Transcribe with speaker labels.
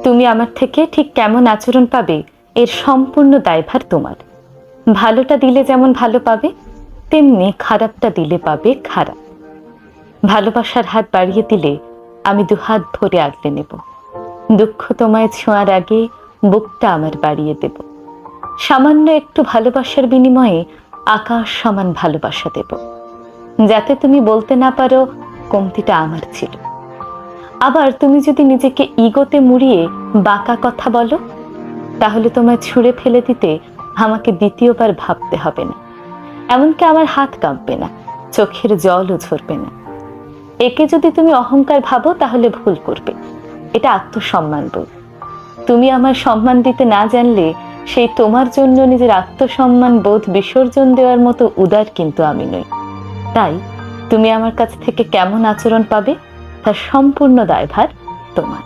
Speaker 1: তুমি আমার থেকে ঠিক কেমন আচরণ পাবে এর সম্পূর্ণ দায়ভার তোমার। ভালোটা দিলে যেমন ভালো পাবে, তেমনি খারাপটা দিলে পাবে খারাপ। ভালোবাসার হাত বাড়িয়ে দিলে আমি দুহাত ভরে আগলে নেব। দুঃখ তোমায় ছোঁয়ার আগে বুকটা আমার বাড়িয়ে দেব। সামান্য একটু ভালোবাসার বিনিময়ে আকাশ সমান ভালোবাসা দেব, যাতে তুমি বলতে না পারো কমতিটা আমার ছিল। আবার তুমি যদি নিজেকে ইগোতে মুড়িয়ে বাঁকা কথা বলো, তাহলে তোমায় ছুঁড়ে ফেলে দিতে আমাকে দ্বিতীয়বার ভাবতে হবে না। এমনকি আমার হাত কাঁপবে না, চোখের জলও ঝরবে না। একে যদি তুমি অহংকার ভাবো তাহলে ভুল করবে। এটা আত্মসম্মান বোধ। তুমি আমার সম্মান দিতে না জানলে সেই তোমার জন্য নিজের আত্মসম্মান বোধ বিসর্জন দেওয়ার মতো উদার কিন্তু আমি নই। তাই তুমি আমার কাছ থেকে কেমন আচরণ পাবে তার সম্পূর্ণ দায়ভার তোমার।